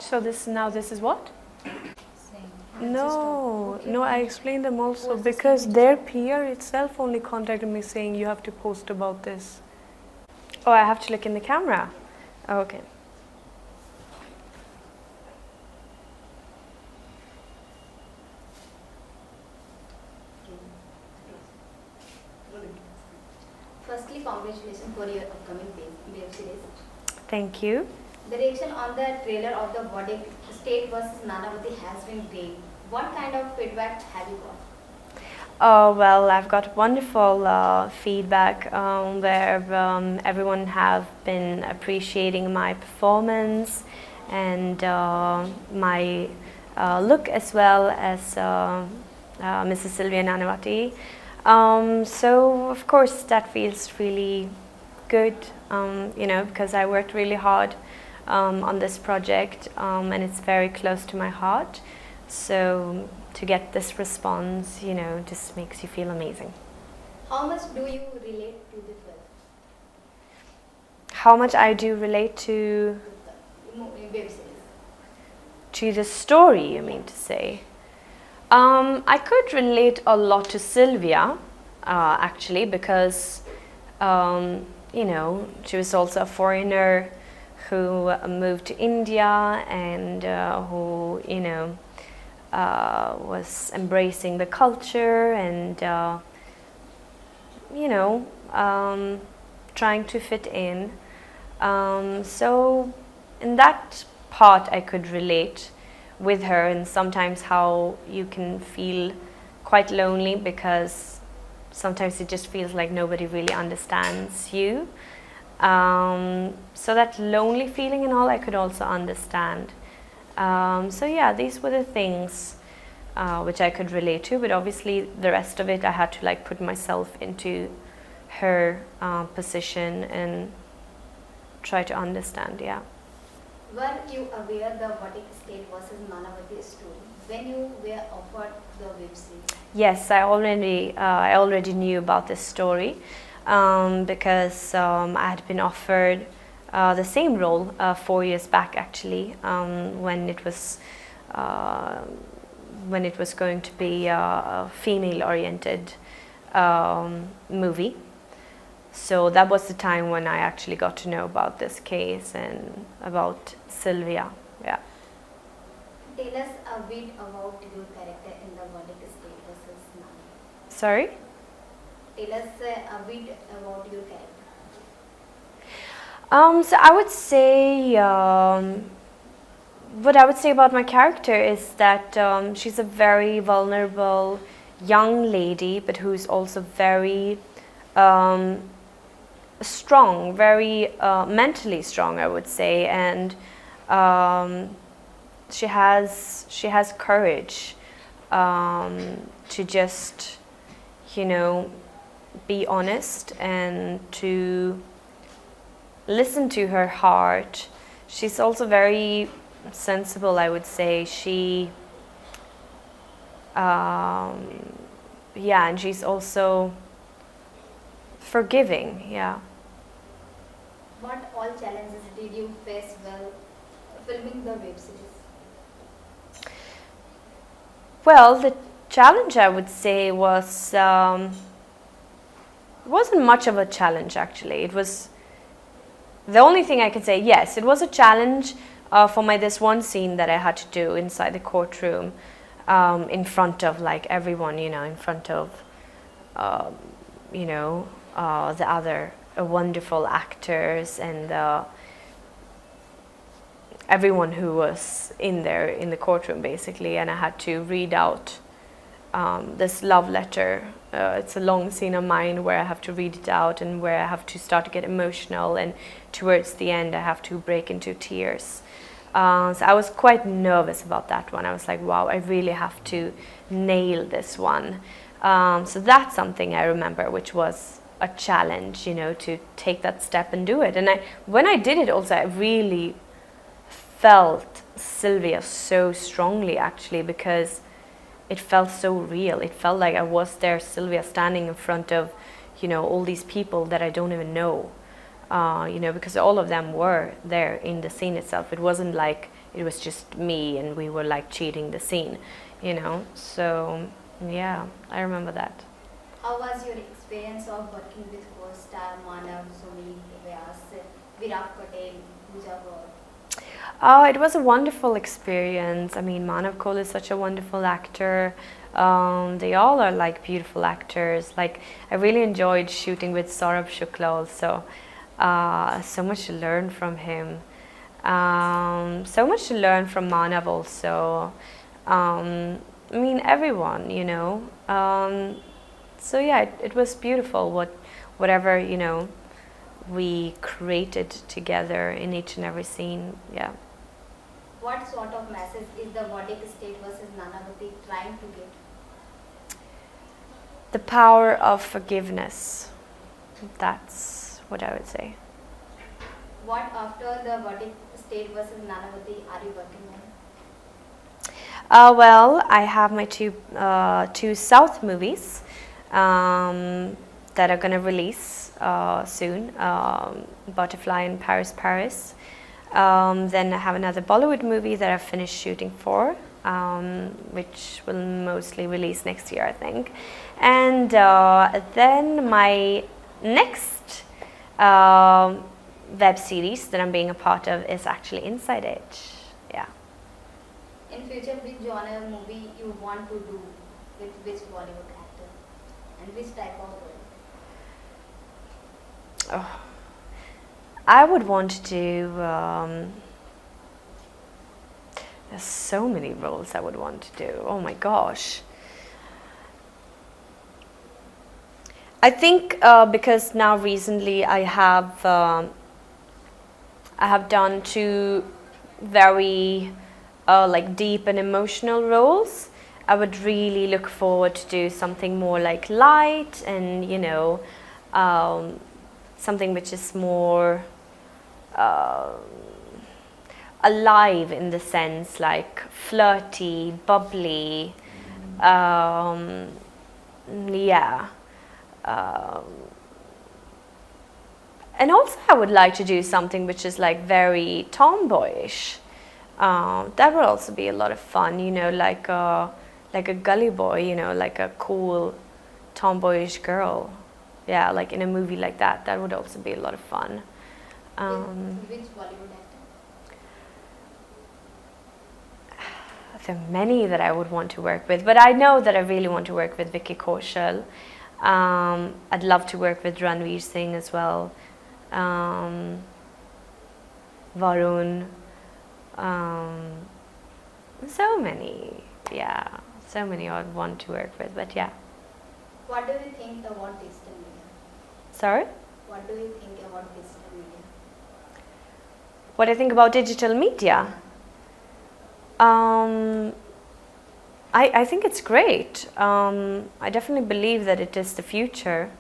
So this is what? Same. No, no, I explained them also Post the because same their peer itself only contacted me saying you have to post about this. Oh, I have to look in the camera. Okay. Firstly, congratulations for your upcoming web series. Thank you. The reaction on the trailer of the Body State versus Nanavati has been great. What kind of feedback have you got? Oh, well, I've got wonderful feedback where everyone have been appreciating my performance and my look as well as Mrs. Sylvia Nanavati. So, of course, that feels really good, because I worked really hard on this project and it's very close to my heart. So to get this response, just makes you feel amazing. How much do you relate to the film? How much I do relate to Web series? the story, you mean to say? I could relate a lot to Sylvia, actually, because, she was also a foreigner who moved to India and who, was embracing the culture and, trying to fit in. So in that part I could relate with her, and sometimes how you can feel quite lonely because sometimes it just feels like nobody really understands you. So that lonely feeling and all I could also understand. So yeah, these were the things which I could relate to, but obviously the rest of it I had to put myself into her position and try to understand, yeah. Were you aware the Body State versus Nanavati story when you were offered the web series? Yes, I already knew about this story because I had been offered the same role 4 years back, actually, when it was going to be a female-oriented movie. So that was the time when I actually got to know about this case and about Sylvia. Yeah. Tell us a bit about your character in the Body State versus Nanavati. Sorry? Tell us a bit about your character. So I would say, what I would say about my character is that she's a very vulnerable young lady, but who's also very strong, very mentally strong, I would say, and she has courage to just, be honest and to listen to her heart. She's also very sensible, I would say. And she's also forgiving, yeah. What all challenges did you face while filming the web series? Well, the challenge, I would say, was it wasn't much of a challenge, actually. It was the only thing I can say. Yes, it was a challenge for this one scene that I had to do inside the courtroom, in front of everyone, in front of the other wonderful actors and everyone who was in the courtroom, basically. And I had to read out this love letter. It's a long scene of mine where I have to read it out and where I have to start to get emotional, and towards the end I have to break into tears. So I was quite nervous about that one. I was like, wow, I really have to nail this one. So that's something I remember, which was a challenge, to take that step and do it. And when I did it also, I really felt Sylvia so strongly, actually, because it felt so real. It felt like I was there, Sylvia, standing in front of, all these people that I don't even know, because all of them were there in the scene itself. It wasn't like it was just me and we were like cheating the scene, you know. So yeah, I remember that. How was your experience of working with co-star Manav, Sumi Vyas, Virat Patel, Pooja Gaur? Oh, it was a wonderful experience. I mean, Manav Kaul is such a wonderful actor. They all are like beautiful actors. Like, I really enjoyed shooting with Saurabh Shukla also. So much to learn from him. So much to learn from Manav also. I mean, everyone, you know. So yeah, it was beautiful. Whatever, you know, we created together in each and every scene. Yeah. What sort of message is the Vadic state versus Nanavati trying to get? The power of forgiveness. That's what I would say. What after the Vadic state versus Nanavati are you working on? Well, I have my two South movies that are going to release soon. Butterfly and Paris, Paris. Then I have another Bollywood movie that I've finished shooting for, which will mostly release next year, I think. And then my next web series that I'm being a part of is actually Inside Edge. Yeah. In future, which genre movie you want to do with which Bollywood actor and which type of role? Oh, I would want to do. There's so many roles I would want to do. Oh my gosh. I think because now recently I have done two very like deep and emotional roles. I would really look forward to do something more like light and, you know, something which is more alive in the sense like flirty, bubbly, yeah. And also I would like to do something which is like very tomboyish. That would also be a lot of fun, you know, like a gully boy, you know, like a cool tomboyish girl. Yeah, like in a movie like that. That would also be a lot of fun. Which Bollywood actor? There are many that I would want to work with, but I know that I really want to work with Vicky Kaushal. I'd love to work with Ranveer Singh as well. Varun. So many. Yeah, so many I'd want to work with, but yeah. What do you think about digital media? Sorry? What do you think about digital media? What I think about digital media? I think it's great. I definitely believe that it is the future.